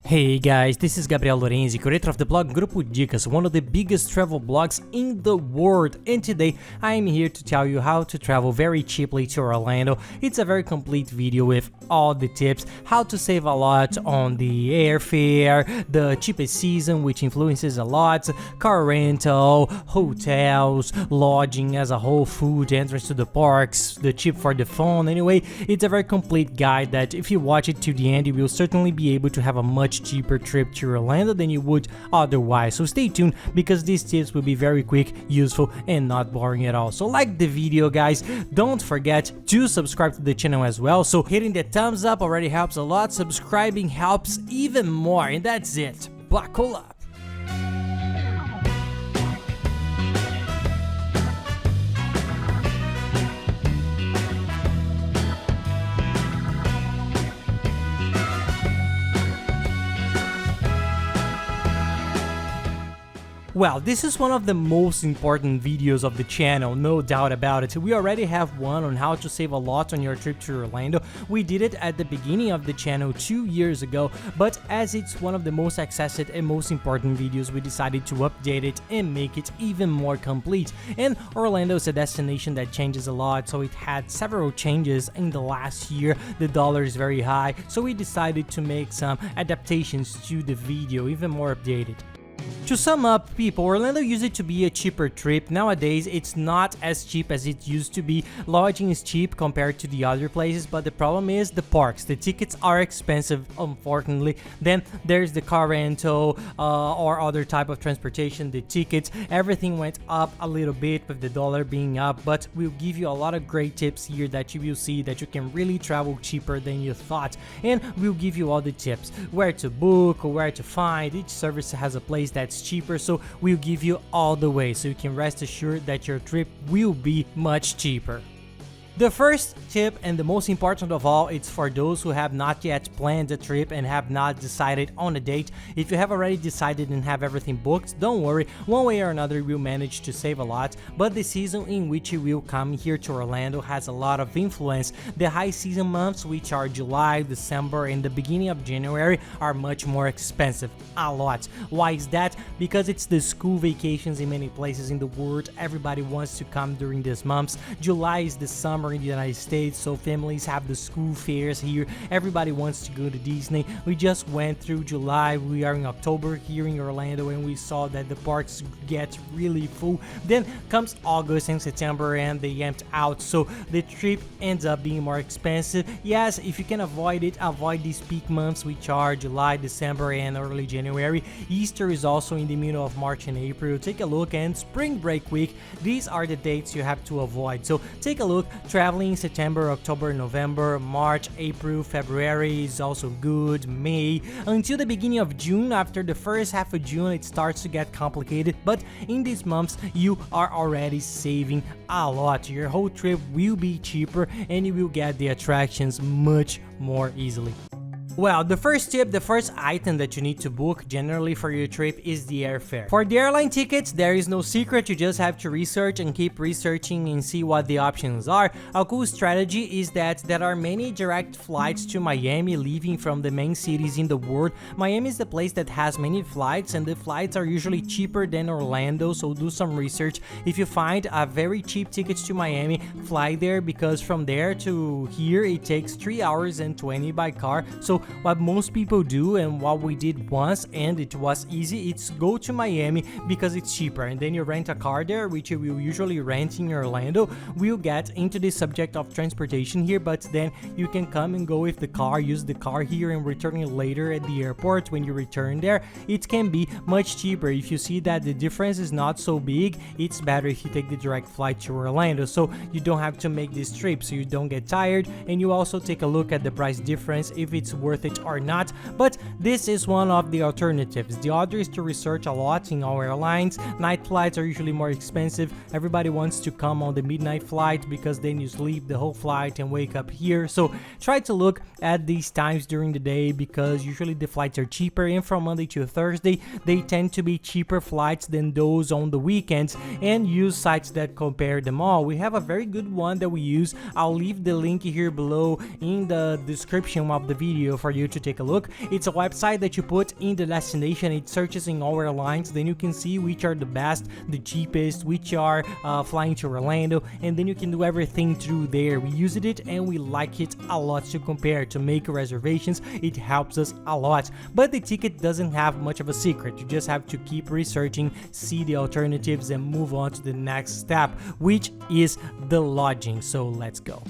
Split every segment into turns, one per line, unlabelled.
Hey guys, this is Gabriel Lorenzi, creator of the blog Grupo Dicas, one of the biggest travel blogs in the world, and today I am here to tell you how to travel very cheaply to Orlando. It's a very complete video with all the tips, how to save a lot on the airfare, the cheapest season which influences a lot, car rental, hotels, lodging as a whole, food, entrance to the parks, the chip for the phone. Anyway, it's a very complete guide that if you watch it to the end you will certainly be able to have a much cheaper trip to Orlando than you would otherwise. So stay tuned because these tips will be very quick, useful, and not boring at all. So like the video, guys. Don't forget to subscribe to the channel as well. So hitting the thumbs up already helps a lot. Subscribing helps even more. And that's it. Buckle up. Well, this is one of the most important videos of the channel, no doubt about it. We already have one on how to save a lot on your trip to Orlando. We did it at the beginning of the channel 2 years ago, but as it's one of the most accessed and most important videos, we decided to update it and make it even more complete. And Orlando is a destination that changes a lot, so it had several changes in the last year. The dollar is very high, so we decided to make some adaptations to the video, even more updated. To sum up, people, Orlando used to be a cheaper trip. Nowadays, it's not as cheap as it used to be. Lodging is cheap compared to the other places, but the problem is the parks. The tickets are expensive, unfortunately. Then there's the car rental or other type of transportation, the tickets. Everything went up a little bit with the dollar being up, but we'll give you a lot of great tips here that you will see that you can really travel cheaper than you thought. And we'll give you all the tips, where to book or where to find. Each service has a place that's cheaper, so we'll give you all the way so you can rest assured that your trip will be much cheaper. The first tip, and the most important of all, it's for those who have not yet planned a trip and have not decided on a date. If you have already decided and have everything booked, don't worry, one way or another you'll manage to save a lot, but the season in which you will come here to Orlando has a lot of influence. The high season months, which are July, December, and the beginning of January, are much more expensive, a lot. Why is that? Because it's the school vacations in many places in the world. Everybody wants to come during these months. July is the summer in the United States, so families have the school fairs here. Everybody wants to go to Disney. We just went through July. We are in October here in Orlando, and we saw that the parks get really full. Then comes August and September, and they empty out, so the trip ends up being more expensive. Yes, if you can avoid it, avoid these peak months, which are July, December, and early January. Easter is also in the middle of March and April. Take a look, and spring break week. These are the dates you have to avoid. So take a look. Traveling September, October, November, March, April, February is also good, May, until the beginning of June. After the first half of June it starts to get complicated, but in these months you are already saving a lot. Your whole trip will be cheaper and you will get the attractions much more easily. Well, the first tip, the first item that you need to book generally for your trip is the airfare. For the airline tickets, there is no secret. You just have to research and keep researching and see what the options are. A cool strategy is that there are many direct flights to Miami leaving from the main cities in the world. Miami is the place that has many flights, and the flights are usually cheaper than Orlando, so do some research. If you find a very cheap tickets to Miami, fly there, because from there to here it takes 3 hours and 20 by car. So what most people do, and what we did once and it was easy, it's go to Miami because it's cheaper, and then you rent a car there, which you will usually rent in Orlando. We'll get into the subject of transportation here, but then you can come and go with the car, use the car here and return it later at the airport. When you return there, it can be much cheaper. If you see that the difference is not so big, it's better if you take the direct flight to Orlando, so you don't have to make this trip, so you don't get tired, and you also take a look at the price difference, if it's worth it or not. But this is one of the alternatives. The other is to research a lot in all airlines. Night flights are usually more expensive. Everybody wants to come on the midnight flight because then you sleep the whole flight and wake up here. So try to look at these times during the day, because usually the flights are cheaper, and from Monday to Thursday they tend to be cheaper flights than those on the weekends, and use sites that compare them all. We have a very good one that we use. I'll leave the link here below in the description of the video for for you to take a look. It's a website that you put in the destination, it searches in all airlines, then you can see which are the best, the cheapest, which are flying to Orlando, and then you can do everything through there. We used it and we like it a lot to compare, to make reservations. It helps us a lot, but the ticket doesn't have much of a secret. You just have to keep researching, see the alternatives, and move on to the next step, which is the lodging. So let's go.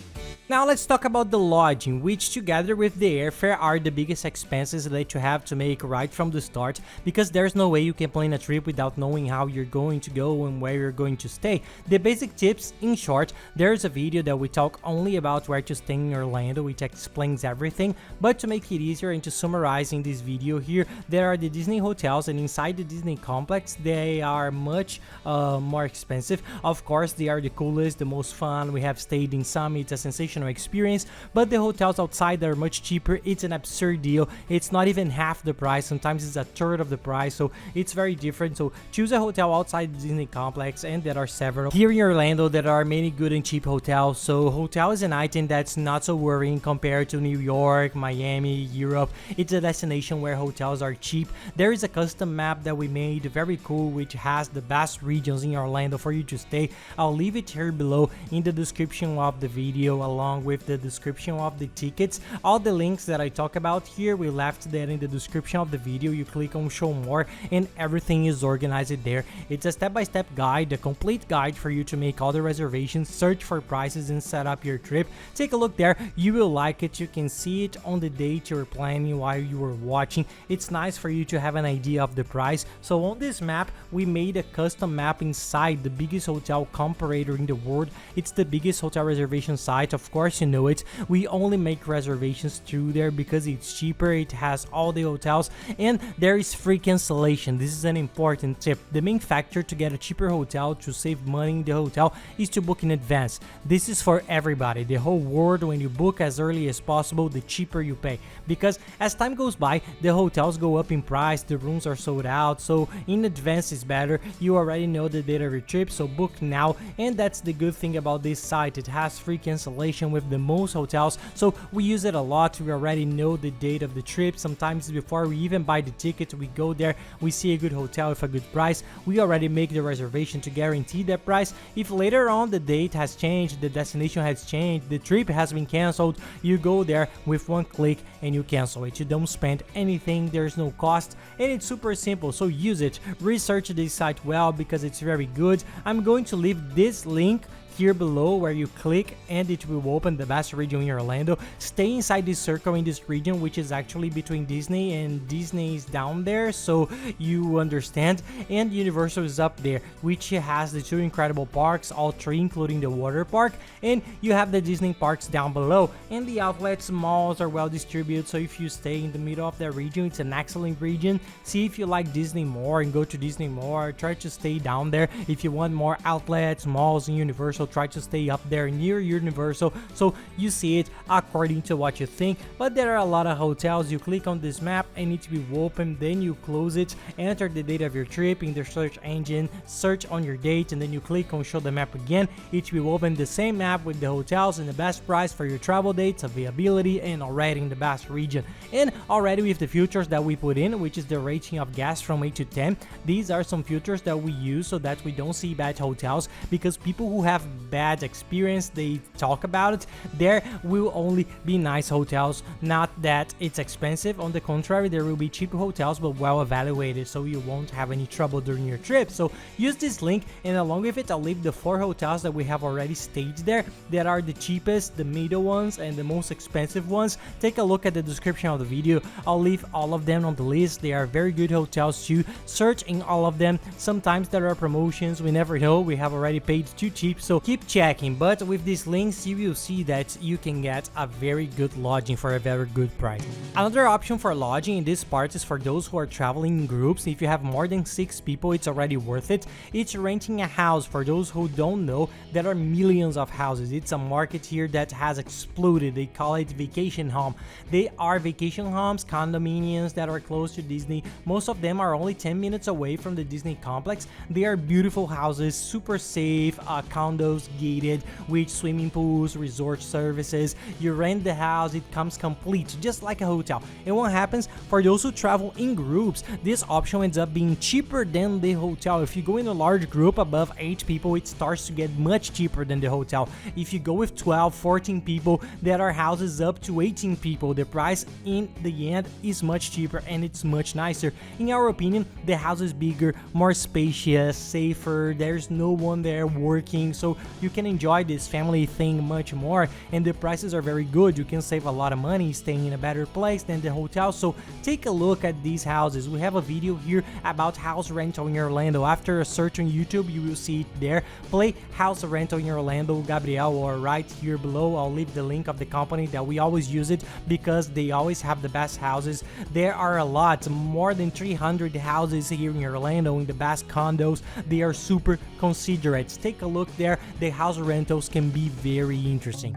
Now let's talk about the lodging, which together with the airfare are the biggest expenses that you have to make right from the start, because there's no way you can plan a trip without knowing how you're going to go and where you're going to stay. The basic tips, in short, there's a video that we talk only about where to stay in Orlando, which explains everything, but to make it easier and to summarize in this video here, there are the Disney hotels, and inside the Disney complex they are much more expensive. Of course, they are the coolest, the most fun. We have stayed in some, it's a sensational experience, but the hotels outside are much cheaper. It's an absurd deal. It's not even half the price, sometimes it's a third of the price, so it's very different. So choose a hotel outside the Disney complex, and there are several here in Orlando. There are many good and cheap hotels, so hotel is an item that's not so worrying compared to New York, Miami, Europe. It's a destination where hotels are cheap. There is a custom map that we made, very cool, which has the best regions in Orlando for you to stay. I'll leave it here below in the description of the video, along with the description of the tickets. All the links that I talk about here, we left that in the description of the video. You click on show more and everything is organized there. It's a step-by-step guide, a complete guide for you to make all the reservations, search for prices, and set up your trip. Take a look there, you will like it. You can see it on the date you're planning while you were watching. It's nice for you to have an idea of the price. So on this map, we made a custom map inside the biggest hotel comparator in the world. It's the biggest hotel reservation site, of course you know it. We only make reservations through there because it's cheaper, it has all the hotels, and there is free cancellation. This is an important tip. The main factor to get a cheaper hotel, to save money in the hotel, is to book in advance. This is for everybody, the whole world. When you book as early as possible, the cheaper you pay, because as time goes by, the hotels go up in price, the rooms are sold out, so in advance is better. You already know the date of your trip, so book now. And that's the good thing about this site, it has free cancellation with the most hotels, so we use it a lot. We already know the date of the trip. Sometimes before we even buy the ticket, we go there, we see a good hotel with a good price, we already make the reservation to guarantee that price. If later on the date has changed, the destination has changed, the trip has been canceled, you go there with one click and you cancel it. You don't spend anything, there's no cost, and it's super simple, so use it. Research this site well because it's very good. I'm going to leave this link here below where you click and it will open the best region in Orlando. Stay inside this circle in this region, which is actually between Disney, and Disney is down there, so you understand, and Universal is up there, which has the two incredible parks, all three including the water park, and you have the Disney parks down below, and the outlets, malls are well distributed. So if you stay in the middle of that region, it's an excellent region. See if you like Disney more and go to Disney more, try to stay down there. If you want more outlets, malls, and Universal, try to stay up there near Universal, so you see it according to what you think. But there are a lot of hotels. You click on this map and it will open, then you close it, enter the date of your trip in the search engine, search on your date, and then you click on show the map again. It will open the same map with the hotels and the best price for your travel dates, availability, and already in the best region. And already with the filters that we put in, which is the rating of guests from 8 to 10, these are some filters that we use so that we don't see bad hotels, because people who have bad experience, they talk about it. There will only be nice hotels, not that it's expensive. On the contrary, there will be cheap hotels but well evaluated, so you won't have any trouble during your trip. So use this link, and along with it I'll leave the 4 hotels that we have already stayed there, that are the cheapest, the middle ones, and the most expensive ones. Take a look at the description of the video. I'll leave all of them on the list. They are very good hotels too. Search in all of them. Sometimes there are promotions, we never know. We have already paid too cheap, so keep checking. But with these links you will see that you can get a very good lodging for a very good price. Another option for lodging in this part is for those who are traveling in groups. If you have more than 6 people, it's already worth it. It's renting a house. For those who don't know, there are millions of houses. It's a market here that has exploded. They call it vacation home. They are vacation homes, condominiums that are close to Disney. Most of them are only 10 minutes away from the Disney complex. They are beautiful houses, super safe condos condos, gated, with swimming pools, resort services. You rent the house, it comes complete, just like a hotel. And what happens for those who travel in groups, this option ends up being cheaper than the hotel. If you go in a large group above 8 people, it starts to get much cheaper than the hotel. If you go with 12, 14 people, there are houses up to 18 people. The price in the end is much cheaper and it's much nicer. In our opinion, the house is bigger, more spacious, safer, there's no one there working, so you can enjoy this family thing much more, and the prices are very good. You can save a lot of money staying in a better place than the hotel. So take a look at these houses. We have a video here about house rental in Orlando. After a search on YouTube, you will see it there. Play house rental in Orlando, Gabriel, or right here below. I'll leave the link of the company that we always use it because they always have the best houses. There are a lot, more than 300 houses here in Orlando in the best condos. They are super considerate. Take a look there. The house rentals can be very interesting.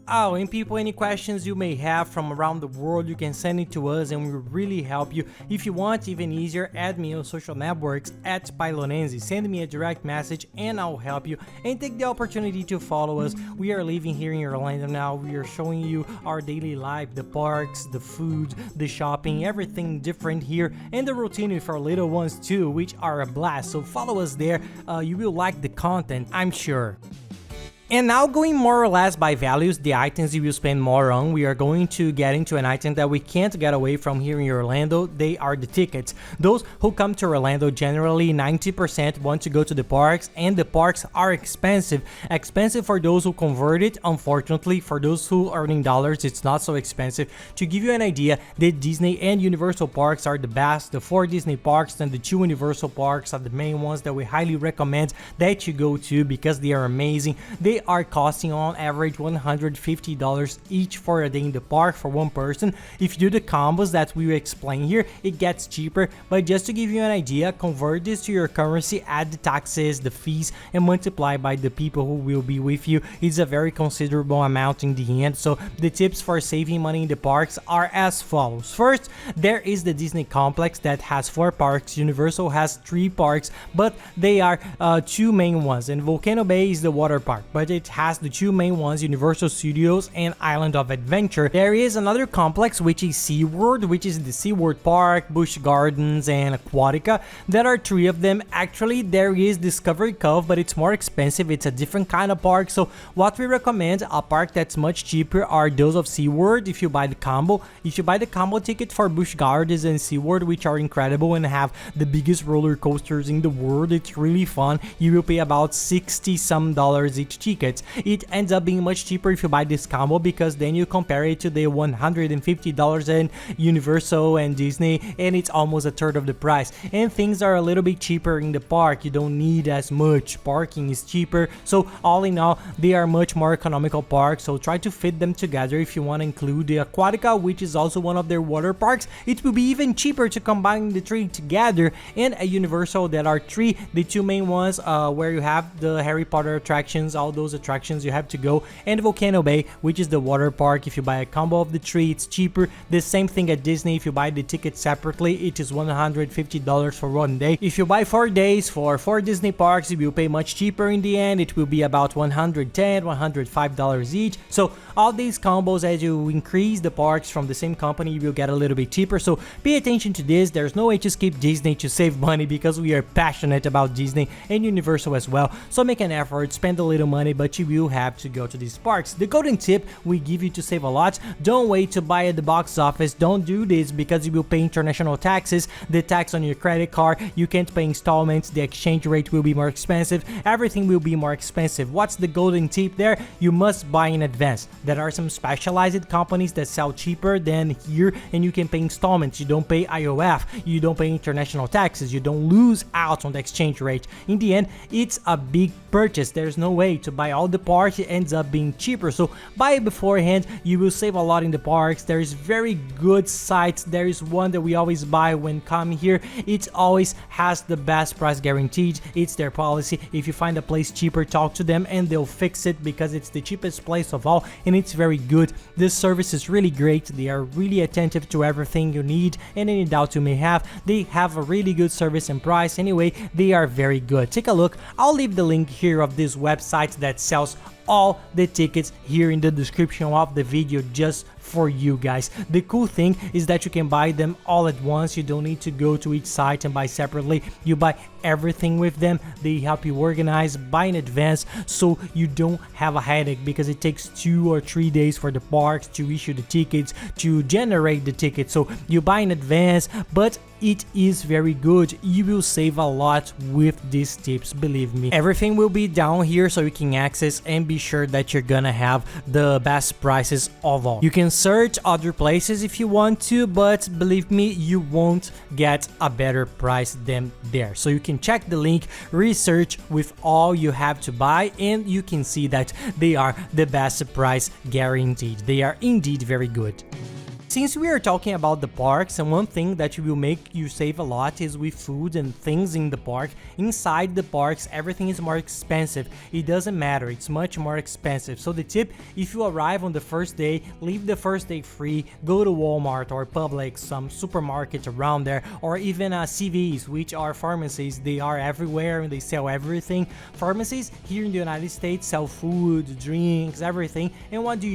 Oh, and people, any questions you may have from around the world, you can send it to us and we'll really help you. If you want, even easier, add me on social networks at Pilonense. Send me a direct message and I'll help you. And take the opportunity to follow us. We are living here in Orlando now. We are showing you our daily life, the parks, the food, the shopping, everything different here, and the routine with our little ones too, which are a blast. So follow us there. You will like the content, I'm sure. And now, going more or less by values, the items you will spend more on, we are going to get into an item that we can't get away from here in Orlando. They are the tickets. Those who come to Orlando, generally 90% want to go to the parks, and the parks are expensive. Expensive for those who convert it. Unfortunately, for those who earn in dollars, it's not so expensive. To give you an idea, the Disney and Universal parks are the best. The 4 Disney parks and the 2 Universal parks are the main ones that we highly recommend that you go to because they are amazing. They are costing on average $150 each for a day in the park for one person. If you do the combos that we explain here, it gets cheaper, but just to give you an idea, convert this to your currency, add the taxes, the fees, and multiply by the people who will be with you. It's a very considerable amount in the end. So the tips for saving money in the parks are as follows. First, there is the Disney complex that has 4 parks. Universal has 3 parks, but they are 2 main ones, and Volcano Bay is the water park, but it has the 2 main ones, Universal Studios and Island of Adventure. There is another complex which is SeaWorld, which is the SeaWorld Park, Busch Gardens, and Aquatica. There are 3 of them. Actually, there is Discovery Cove, but it's more expensive. It's a different kind of park. So what we recommend, a park that's much cheaper, are those of SeaWorld if you buy the combo. If you buy the combo ticket for Busch Gardens and SeaWorld, which are incredible and have the biggest roller coasters in the world, it's really fun. You will pay about $60 some each ticket. It ends up being much cheaper if you buy this combo because then you compare it to the $150 in Universal and Disney, and it's almost a third of the price. And things are a little bit cheaper in the park. You don't need as much. Parking is cheaper. So all in all, they are much more economical parks. So try to fit them together. If you want to include the Aquatica, which is also one of their water parks, it will be even cheaper to combine the 3 together. And a Universal, there are 3, the 2 main ones where you have the Harry Potter attractions, all those attractions you have to go, and Volcano Bay, which is the water park. If you buy a combo of the 3, it's cheaper. The same thing at Disney. If you buy the ticket separately, it is $150 for one day. If you buy 4 days for 4 Disney parks, you will pay much cheaper in the end. It will be about $110, $105 each. So all these combos, as you increase the parks from the same company, you will get a little bit cheaper. So pay attention to this. There's no way to skip Disney to save money because we are passionate about Disney and Universal as well. So make an effort, spend a little money, but you will have to go to these parks. The golden tip we give you to save a lot: don't wait to buy at the box office. Don't do this because you will pay international taxes, the tax on your credit card. You can't pay installments. The exchange rate will be more expensive. Everything will be more expensive. What's the golden tip there? You must buy in advance. There are some specialized companies that sell cheaper than here, and you can pay installments. You don't pay IOF. You don't pay international taxes. You don't lose out on the exchange rate. In the end, it's a big purchase. There's no way to buy all the parks. It ends up being cheaper. So buy it beforehand. You will save a lot in the parks. There is very good sites. There is one that we always buy when coming here. It always has the best price guaranteed. It's their policy. If you find a place cheaper, talk to them and they'll fix it because it's the cheapest place of all and it's very good. This service is really great. They are really attentive to everything you need and any doubt you may have. They have a really good service and price. Anyway, they are very good. Take a look. I'll leave the link here of this website that sells all the tickets here in the description of the video just for you guys. The cool thing is that you can buy them all at once. You don't need to go to each site and buy separately. You buy everything with them. They help you organize, buy in advance, so you don't have a headache, because it takes 2 or 3 days for the parks to issue the tickets, to generate the tickets. So you buy in advance, but it is very good. You will save a lot with these tips, believe me. Everything will be down here so you can access and be sure that you're gonna have the best prices of all. You can search other places if you want to, but believe me, you won't get a better price than there. So you can check the link, research with all you have to buy, and you can see that they are the best price guaranteed. They are indeed very good. Since we are talking about the parks, and one thing that will make you save a lot is with food and things in the park. Inside the parks, everything is more expensive. It doesn't matter, it's much more expensive. So the tip, if you arrive on the first day, leave the first day free, go to Walmart or Publix, some supermarket around there, or even CVS, which are pharmacies. They are everywhere and they sell everything. Pharmacies here in the United States sell food, drinks, everything. And what do?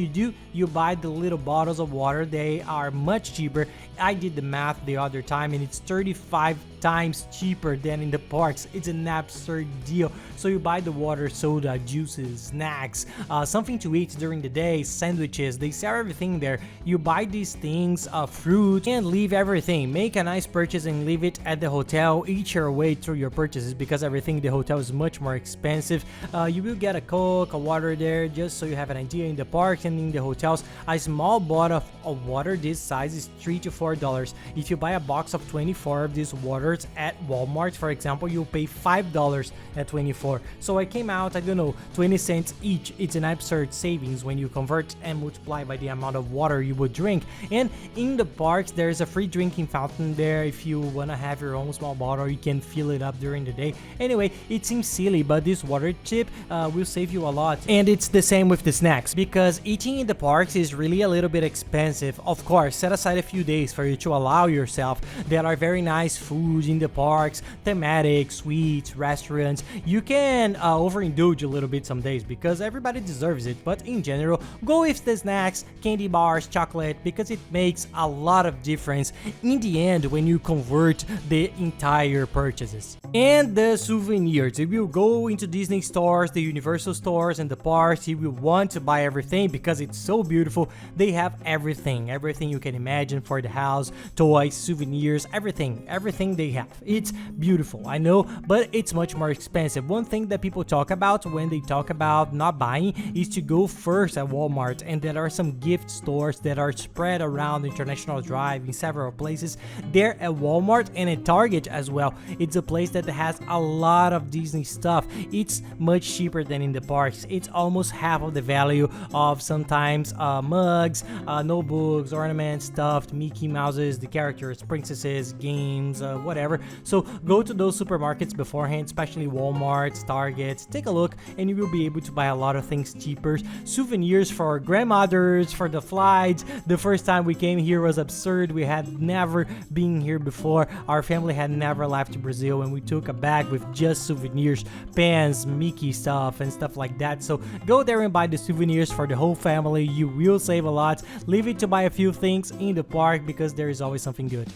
You buy the little bottles of water. They are much cheaper. I did the math the other time and it's 35 times cheaper than in the parks. It's an absurd deal. So you buy the water, soda, juices, snacks, something to eat during the day, sandwiches. They sell everything there. You buy these things, fruit, and leave everything. Make a nice purchase and leave it at the hotel. Eat your way through your purchases, because everything in the hotel is much more expensive. You will get a Coke, a water there, just so you have an idea. In the parks and in the hotels, a small bottle of water this size is $3 to $4. If you buy a box of 24 of these waters at Walmart, for example, you'll pay $5 at 24. So I came out, I don't know, 20 cents each. It's an absurd savings when you convert and multiply by the amount of water you would drink. And in the parks, there's a free drinking fountain there. If you want to have your own small bottle, you can fill it up during the day. Anyway, it seems silly, but this water tip will save you a lot. And it's the same with the snacks, because eating in the parks is really a little bit expensive. Of course, set aside a few days for you to allow yourself. There are very nice foods in the parks, thematic, sweets, restaurants. You can overindulge a little bit some days, because everybody deserves it, but in general, go with the snacks, candy bars, chocolate, because it makes a lot of difference in the end when you convert the entire purchases. And the souvenirs. If you go into Disney stores, the Universal stores, and the parks, you will want to buy everything because it's so beautiful. They have everything you can imagine for the house, toys, souvenirs, everything they have. It's beautiful, I know, but it's much more expensive. One thing that people talk about when they talk about not buying is to go first at Walmart, and there are some gift stores that are spread around International Drive in several places. There at Walmart and at Target as well. It's a place that has a lot of Disney stuff. It's much cheaper than in the parks. It's almost half of the value of sometimes mugs, notebooks, ornaments, stuffed Mickey Mouses, the characters, princesses, games, whatever. So go to those supermarkets beforehand, especially Walmart, Target. Take a look and you will be able to buy a lot of things cheaper. Souvenirs for grandmothers, for the flights. The first time we came here was absurd. We had never been here before. Our family had never left Brazil, and we took a bag with just souvenirs, pens, Mickey stuff, and stuff like that. So go there and buy the souvenirs for the whole family. You will save a lot. Leave it to buy a few things in the park, because there is always something good.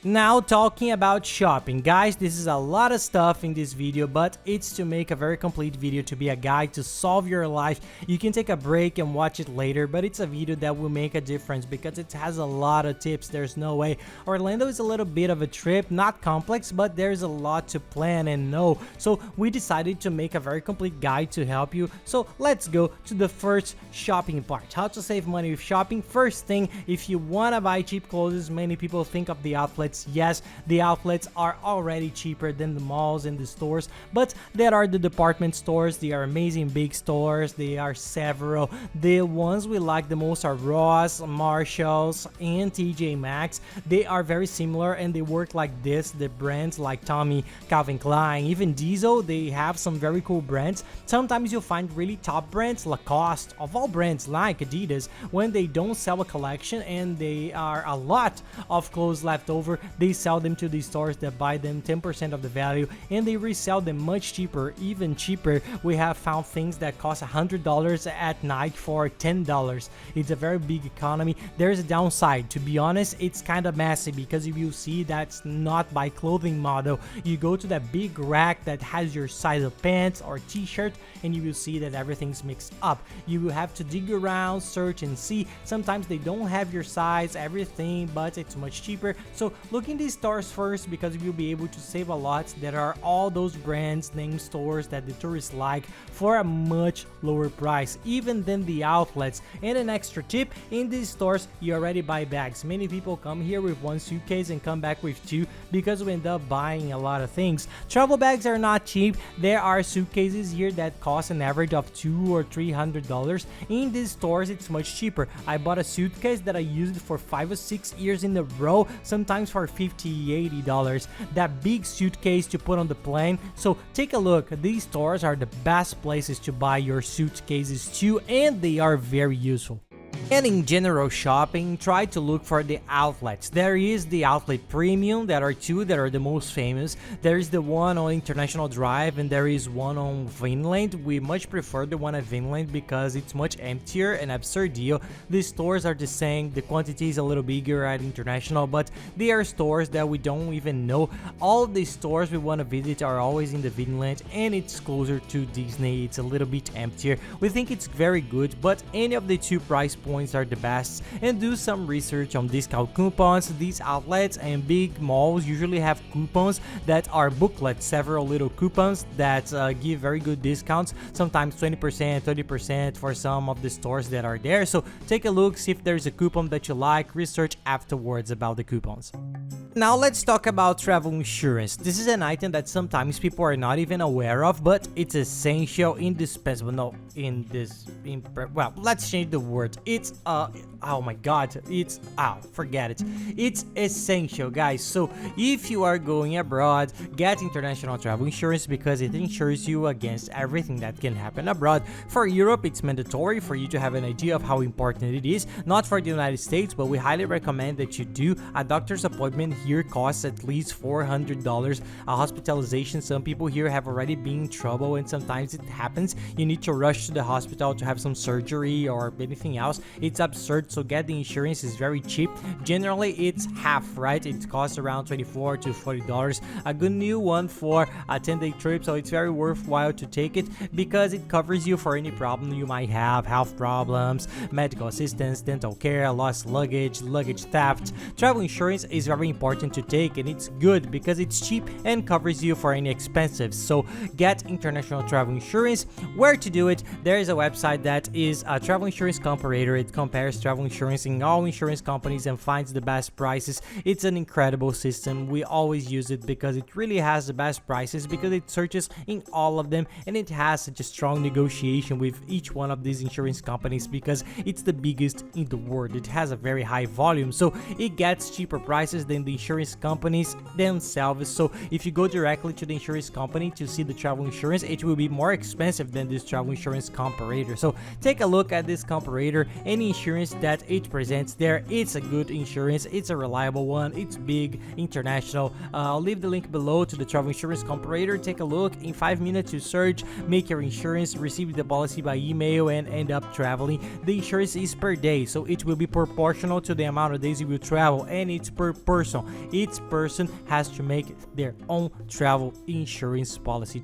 Now talking about shopping, guys, this is a lot of stuff in this video, but it's to make a very complete video, to be a guide to solve your life. You can take a break and watch it later, but it's a video that will make a difference because it has a lot of tips. There's no way. Orlando is a little bit of a trip, not complex, but there's a lot to plan and know. So we decided to make a very complete guide to help you. So let's go to the first shopping part. How to save money with shopping. First thing, if you want to buy cheap clothes, many people think of the outlets. Yes, the outlets are already cheaper than the malls and the stores, but there are the department stores. They are amazing big stores. They are several. The ones we like the most are Ross, Marshalls, and TJ Maxx. They are very similar and they work like this. The brands like Tommy, Calvin Klein, even Diesel, they have some very cool brands. Sometimes you'll find really top brands, Lacoste, of all brands like Adidas, when they don't sell a collection and they are a lot of clothes left over. cheaper, they sell them to the stores that buy them 10% of the value, and they resell them much cheaper, even cheaper. We have found things that cost $100 at Nike for $10. It's a very big economy. There's a downside. To be honest, it's kind of messy because if you see that's not by clothing model, you go to that big rack that has your size of pants or t-shirt, and you will see that everything's mixed up. You will have to dig around, search and see. Sometimes they don't have your size, everything, but it's much cheaper. So look in these stores first because you'll be able to save a lot. There are all those brands name stores that the tourists like for a much lower price, even than the outlets. And an extra tip, in these stores you already buy bags. Many people come here with one suitcase and come back with two because we end up buying a lot of things. Travel bags are not cheap. There are suitcases here that cost an average of $200 or $300. In these stores it's much cheaper. I bought a suitcase that I used for 5 or 6 years in a row, sometimes for $50, $80. That big suitcase to put on the plane. So take a look. These stores are the best places to buy your suitcases too, and they are very useful. And in general shopping, try to look for the outlets. There is the Outlet Premium, there are two that are the most famous. There is the one on International Drive and there is one on Vinland. We much prefer the one at Vinland because it's much emptier and absurd deal. The stores are the same, the quantity is a little bigger at International, but they are stores that we don't even know. All of the stores we want to visit are always in the Vinland, and it's closer to Disney. It's a little bit emptier. We think it's very good, but any of the two price points are the best. And do some research on discount coupons. These outlets and big malls usually have coupons that are booklets, several little coupons that give very good discounts, sometimes 20%, 30% for some of the stores that are there. So take a look, see if there's a coupon that you like, research afterwards about the coupons. Now let's talk about travel insurance. This is an item that sometimes people are not even aware of, but it's essential, indispensable. No, well, let's change the word. It's oh my god, it's forget it. It's essential, guys. So if you are going abroad, get international travel insurance because it insures you against everything that can happen abroad. For Europe, it's mandatory for you to have an idea of how important it is. Not for the United States, but we highly recommend that you do. A doctor's appointment here costs at least $400. A hospitalization, some people here have already been in trouble, and sometimes it happens. You need to rush to the hospital to have some surgery or anything else. It's absurd, so get the insurance. Is very cheap. Generally it's half, right? It costs around $24 to $40. A good new one for a 10-day trip, so it's very worthwhile to take it because it covers you for any problem you might have, health problems, medical assistance, dental care, lost luggage, luggage theft. Travel insurance is very important to take, and it's good because it's cheap and covers you for any expenses. So get international travel insurance. Where to do it? There is a website that is a travel insurance comparator. It compares travel insurance in all insurance companies and finds the best prices. It's an incredible system. We always use it because it really has the best prices, because it searches in all of them, and it has such a strong negotiation with each one of these insurance companies because it's the biggest in the world. It has a very high volume, so it gets cheaper prices than the insurance companies themselves. So if you go directly to the insurance company to see the travel insurance, it will be more expensive than this travel insurance comparator. So take a look at this comparator. Any insurance that it presents there, it's a good insurance, it's a reliable one, it's big, international. I'll leave the link below to the travel insurance comparator. Take a look. In 5 minutes you search, make your insurance, receive the policy by email, and end up traveling. The insurance is per day, so it will be proportional to the amount of days you will travel, and it's per person. Each person has to make their own travel insurance policy.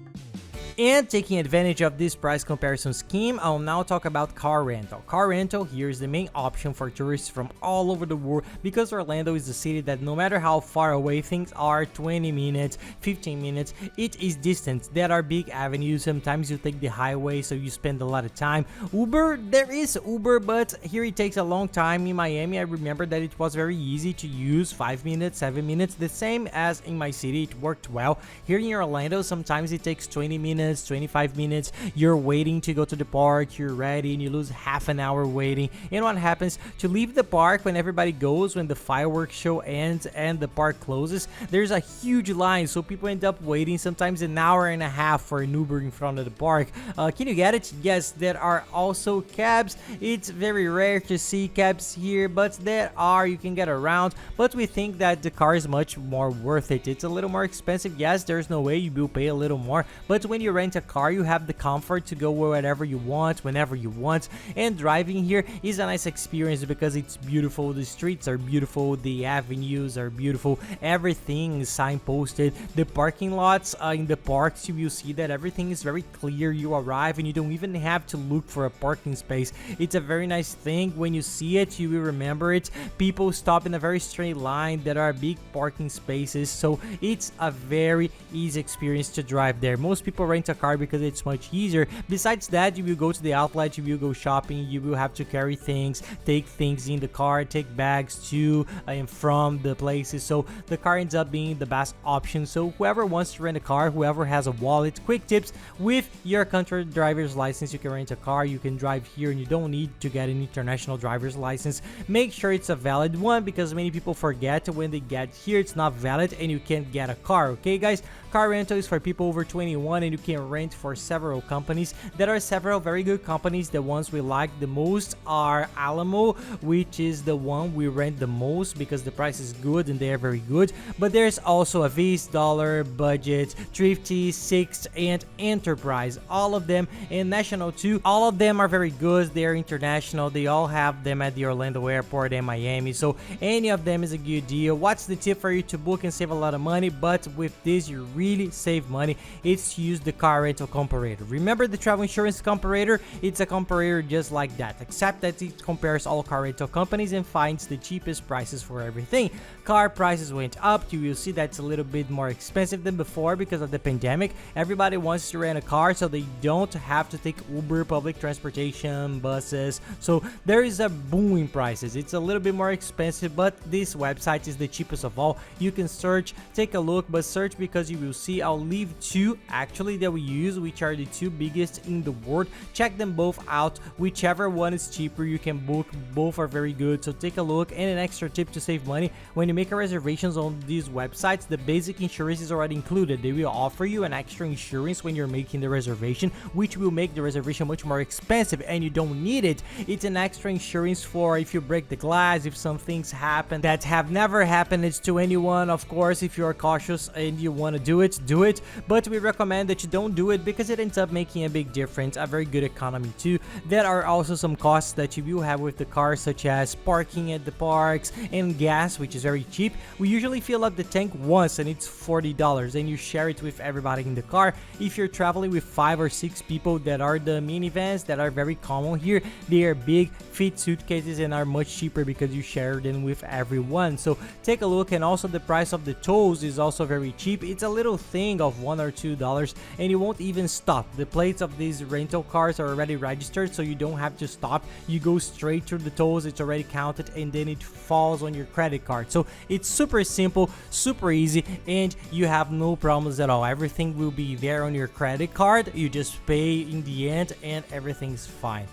And taking advantage of this price comparison scheme, I'll now talk about car rental. Car rental here is the main option for tourists from all over the world because Orlando is a city that no matter how far away things are, 20 minutes, 15 minutes, it is distant. There are big avenues. Sometimes you take the highway, so you spend a lot of time. Uber, there is Uber, but here it takes a long time. In Miami, I remember that it was very easy to use, 5 minutes, 7 minutes, the same as in my city. It worked well. Here in Orlando, sometimes it takes 20 minutes, minutes, 25 minutes, you're waiting to go to the park, you're ready, and you lose half an hour waiting. And what happens to leave the park when everybody goes, when the fireworks show ends and the park closes? There's a huge line, so people end up waiting sometimes an hour and a half for an Uber in front of the park. Can you get it? Yes, there are also cabs. It's very rare to see cabs here, but there are. You can get around, but we think that the car is much more worth it. It's a little more expensive. Yes, there's no way you will pay a little more, but when you rent a car, you have the comfort to go wherever you want, whenever you want, and driving here is a nice experience because it's beautiful. The streets are beautiful, the avenues are beautiful, everything is signposted. The parking lots in the parks, you will see that everything is very clear. You arrive and you don't even have to look for a parking space. It's a very nice thing. When you see it, you will remember it. People stop in a very straight line. There are big parking spaces, so it's a very easy experience to drive there. Most people rent a car because it's much easier. Besides that, you will go to the outlet, you will go shopping, you will have to carry things, take things in the car, take bags to and from the places, so the car ends up being the best option. So whoever wants to rent a car, whoever has a wallet, quick tips: with your country driver's license, you can rent a car, you can drive here, and you don't need to get an international driver's license. Make sure it's a valid one, because many people forget when they get here it's not valid and you can't get a car. Okay guys, car rental is for people over 21 and you can rent for several companies. There are several very good companies. The ones we like the most are Alamo, which is the one we rent the most because the price is good and they are very good. But there's also Avis, Dollar, Budget, Thrifty, Sixt, and Enterprise. All of them, and National too. All of them are very good. They are international. They all have them at the Orlando airport and Miami, so any of them is a good deal. What's the tip for you to book and save a lot of money? But with this, you really save money. It's to use the car rental comparator. Remember the travel insurance comparator? It's a comparator just like that, except that it compares all car rental companies and finds the cheapest prices for everything. Car prices went up. You will see that's a little bit more expensive than before because of the pandemic. Everybody wants to rent a car so they don't have to take Uber, public transportation, buses. So there is a boom in prices. It's a little bit more expensive, but this website is the cheapest of all. You can search, take a look, but search because you will see. I'll leave two actually that we use, which are the two biggest in the world. Check them both out. Whichever one is cheaper, you can book. Both are very good, so take a look. And an extra tip to save money: when you make a reservations on these websites, the basic insurance is already included. They will offer you an extra insurance when you're making the reservation, which will make the reservation much more expensive, and you don't need it. It's an extra insurance for if you break the glass, if some things happen that have never happened to anyone. Of course, if you are cautious and you want to do it, but we recommend that you don't do it because it ends up making a big difference. A very good economy too. There are also some costs that you will have with the car, such as parking at the parks and gas, which is very cheap. We usually fill up the tank once and it's $40, and you share it with everybody in the car. If you're traveling with 5 or 6 people, that are the minivans that are very common here. They are big, fit suitcases and are much cheaper because you share them with everyone. So take a look. And also the price of the tolls is also very cheap. It's a little thing of $1 or $2 and you won't even stop. The plates of these rental cars are already registered, so you don't have to stop. You go straight through the tolls, it's already counted, and then it falls on your credit card. So it's super simple, super easy, and you have no problems at all. Everything will be there on your credit card. You just pay in the end and everything's fine.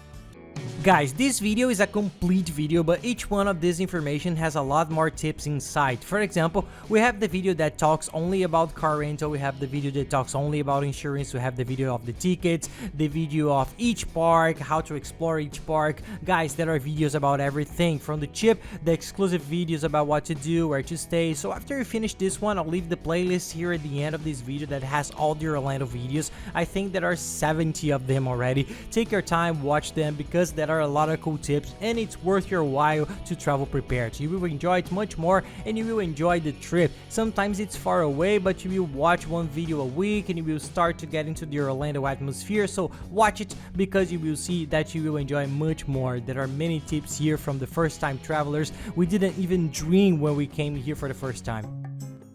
Guys, this video is a complete video, but each one of this information has a lot more tips inside. For example, we have the video that talks only about car rental, we have the video that talks only about insurance, we have the video of the tickets, the video of each park, how to explore each park. Guys, there are videos about everything from the chip, the exclusive videos about what to do, where to stay. So after you finish this one, I'll leave the playlist here at the end of this video that has all the Orlando videos. I think there are 70 of them already. Take your time, watch them, because there are a lot of cool tips and it's worth your while to travel prepared. You will enjoy it much more and you will enjoy the trip. Sometimes it's far away, but you will watch one video a week and you will start to get into the Orlando atmosphere. So watch it because you will see that you will enjoy much more. There are many tips here from the first time travelers we didn't even dream when we came here for the first time.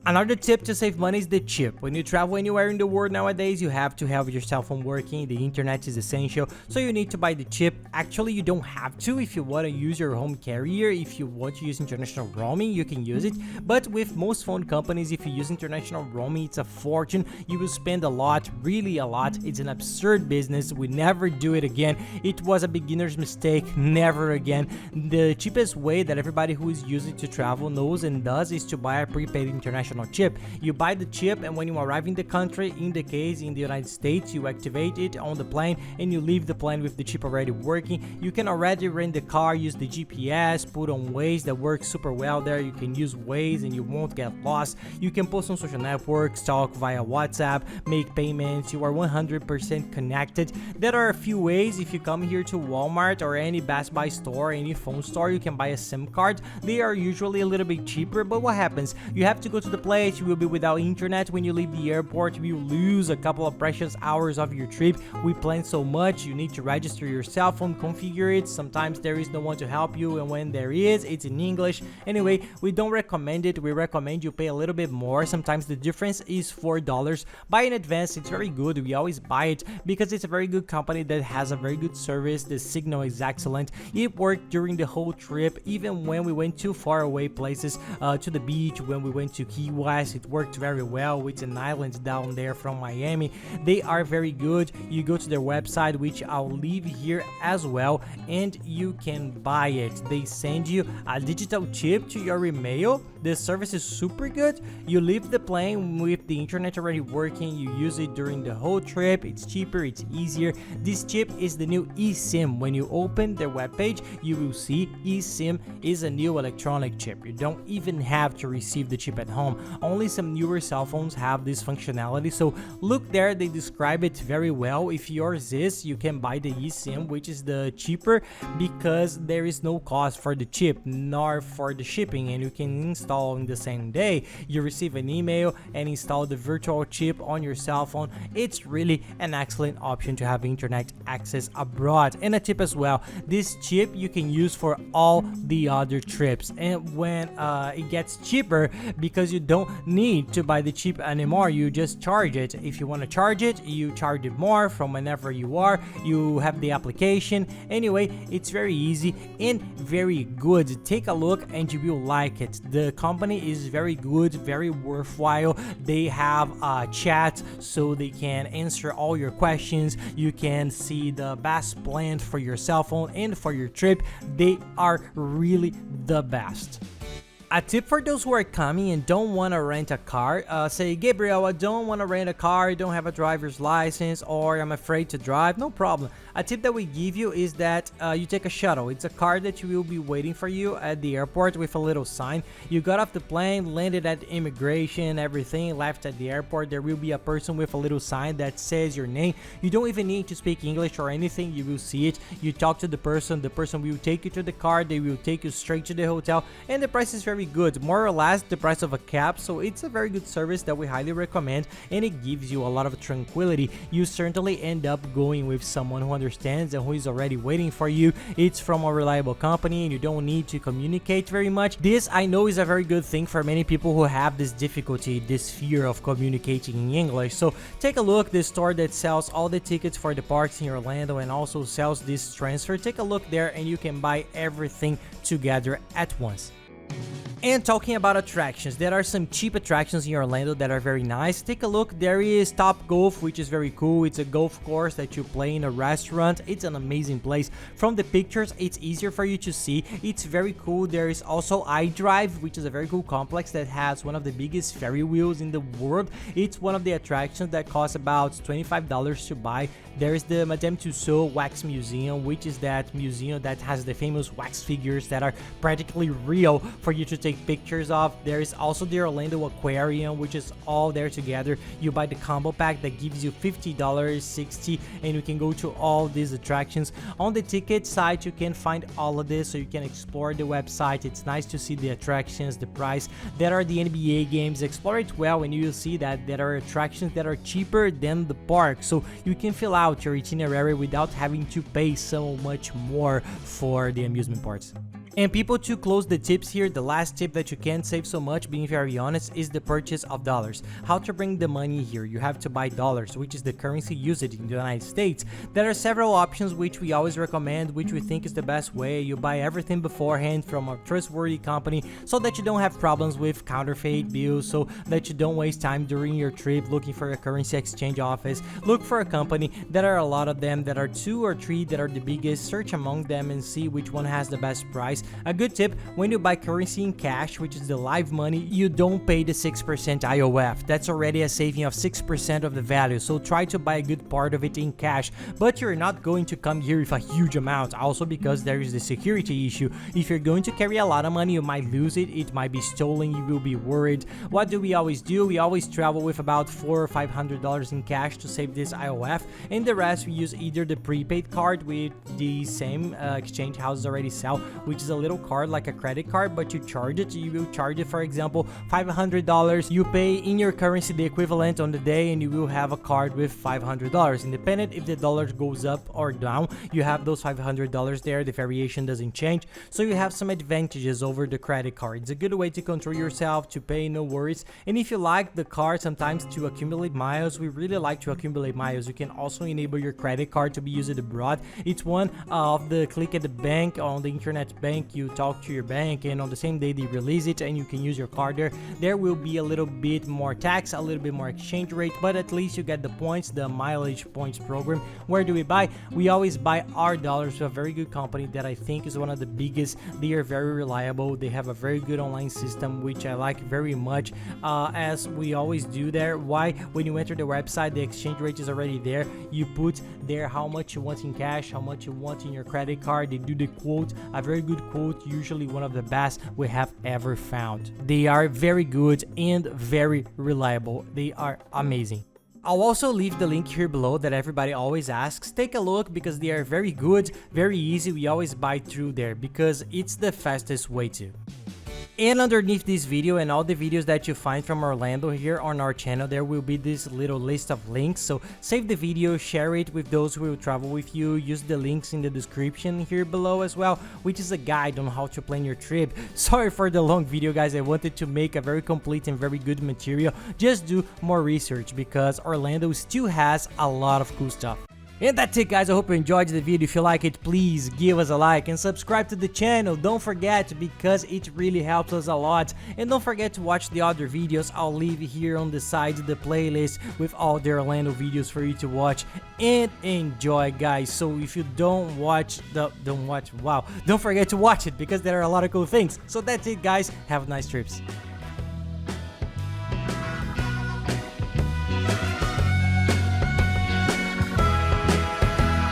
Another tip to save money is the chip. When you travel anywhere in the world nowadays, you have to have your cell phone working, the internet is essential, so you need to buy the chip. Actually, you don't have to if you want to use your home carrier. If you want to use international roaming, you can use it, but with most phone companies, if you use international roaming, it's a fortune. You will spend a lot, really a lot. It's an absurd business. We never do it again. It was a beginner's mistake, never again. The cheapest way that everybody who is using to travel knows and does is to buy a prepaid international chip. You buy the chip, and when you arrive in the country, in the case in the United States, you activate it on the plane and you leave the plane with the chip already working. You can already rent the car, use the GPS, put on Waze that works super well there. You can use Waze and you won't get lost. You can post on social networks, talk via WhatsApp, make payments. You are 100% connected. There are a few ways. If you come here to Walmart or any Best Buy store, any phone store, you can buy a SIM card. They are usually a little bit cheaper, but what happens? You have to go to the place, you will be without internet. When you leave the airport, you lose a couple of precious hours of your trip. We plan so much, you need to register your cell phone, configure it. Sometimes there is no one to help you, and when there is, it's in English. Anyway, we don't recommend it. We recommend you pay a little bit more. Sometimes the difference is $4. Buy in advance, it's very good. We always buy it because it's a very good company that has a very good service. The signal is excellent. It worked during the whole trip, even when we went to far away places, to the beach. When we went to Key West, it worked very well. It's an island down there from Miami. They are very good. You go to their website, which I'll leave here as well, and you can buy it. They send you a digital chip to your email. The service is super good. You leave the plane with the internet already working. You use it during the whole trip. It's cheaper, it's easier. This chip is the new eSIM. When you open their webpage, you will see eSIM is a new electronic chip. You don't even have to receive the chip at home. Only some newer cell phones have this functionality, so look there, they describe it very well. If yours is, you can buy the eSIM, which is the cheaper, because there is no cost for the chip nor for the shipping, and you can install in the same day. You receive an email and install the virtual chip on your cell phone. It's really an excellent option to have internet access abroad. And a tip as well, this chip you can use for all the other trips, and when it gets cheaper, because you don't need to buy the chip anymore, you just charge it. If you want to charge it, you charge it more from whenever you are. You have the application. Anyway, it's very easy and very good. Take a look and you will like it. The company is very good, very worthwhile. They have a chat so they can answer all your questions. You can see the best plan for your cell phone and for your trip. They are really the best. A tip for those who are coming and don't want to rent a car, say, Gabriel, I don't want to rent a car, I don't have a driver's license, or I'm afraid to drive. No problem. A tip that we give you is that you take a shuttle. It's a car that will be waiting for you at the airport with a little sign. You got off the plane, landed at immigration, everything, left at the airport. There will be a person with a little sign that says your name. You don't even need to speak English or anything. You will see it. You talk to the person will take you to the car. They will take you straight to the hotel, and the price is very good, more or less the price of a cab. So it's a very good service that we highly recommend, and it gives you a lot of tranquility. You certainly end up going with someone who understands and who is already waiting for you. It's from a reliable company, and you don't need to communicate very much. This, I know, is a very good thing for many people who have this difficulty, this fear of communicating in English. So take a look. The store that sells all the tickets for the parks in Orlando and also sells this transfer, take a look there and you can buy everything together at once. And talking about attractions, there are some cheap attractions in Orlando that are very nice. Take a look. There is Top Golf, which is very cool. It's a golf course that you play in a restaurant. It's an amazing place. From the pictures, it's easier for you to see. It's very cool. There is also iDrive, which is a very cool complex that has one of the biggest Ferris wheels in the world. It's one of the attractions that costs about $25 to buy. There is the Madame Tussauds Wax Museum, which is that museum that has the famous wax figures that are practically real for you to take pictures of. There is also the Orlando Aquarium, which is all there together. You buy the combo pack that gives you $50, $60, and you can go to all these attractions. On the ticket site, you can find all of this, so you can explore the website. It's nice to see the attractions, the price. There are the NBA games. Explore it well, and you will see that there are attractions that are cheaper than the park, so you can fill out your itinerary without having to pay so much more for the amusement parks. And people, to close the tips here, the last tip that you can save so much, being very honest, is the purchase of dollars. How to bring the money here? You have to buy dollars, which is the currency used in the United States. There are several options which we always recommend, which we think is the best way. You buy everything beforehand from a trustworthy company so that you don't have problems with counterfeit bills, so that you don't waste time during your trip looking for a currency exchange office. Look for a company. There are a lot of them. There are 2 or 3 that are the biggest. Search among them and see which one has the best price. A good tip: when you buy currency in cash, which is the live money, you don't pay the 6% IOF. That's already a saving of 6% of the value, so try to buy a good part of it in cash. But you're not going to come here with a huge amount, also because there is the security issue. If you're going to carry a lot of money, you might lose it, it might be stolen, you will be worried. What do? We always travel with about $400 or $500 in cash to save this IOF, and the rest we use either the prepaid card, with the same exchange houses already sell, which is a little card like a credit card, but you charge it. You will charge it, for example, $500. You pay in your currency the equivalent on the day, and you will have a card with $500. Independent if the dollar goes up or down, you have those $500 there. The variation doesn't change, so you have some advantages over the credit card. It's a good way to control yourself, to pay, no worries. And if you like the card sometimes to accumulate miles, we really like to accumulate miles. You can also enable your credit card to be used abroad. It's one of the click at the bank on the internet bank. You talk to your bank, and on the same day they release it, and you can use your card there. There will be a little bit more tax, a little bit more exchange rate, but at least you get the points, the mileage points program. Where do we buy? We always buy our dollars to a very good company that I think is one of the biggest. They are very reliable. They have a very good online system, which I like very much, as we always do there. Why? When you enter the website, the exchange rate is already there. You put there how much you want in cash, how much you want in your credit card. They do the quote, a very good quote, usually one of the best we have ever found. They are very good and very reliable. They are amazing. I'll also leave the link here below that everybody always asks. Take a look because they are very good, very easy. We always buy through there because it's the fastest way to. And underneath this video and all the videos that you find from Orlando here on our channel, there will be this little list of links. So save the video, share it with those who will travel with you. Use the links in the description here below as well, which is a guide on how to plan your trip. Sorry for the long video, guys. I wanted to make a very complete and very good material. Just do more research because Orlando still has a lot of cool stuff. And that's it, guys. I hope you enjoyed the video. If you like it, please give us a like and subscribe to the channel. Don't forget, because it really helps us a lot. And don't forget to watch the other videos. I'll leave here on the side the playlist with all the Orlando videos for you to watch and enjoy, guys. So if you don't forget to watch it because there are a lot of cool things. So that's it, guys. Have nice trips.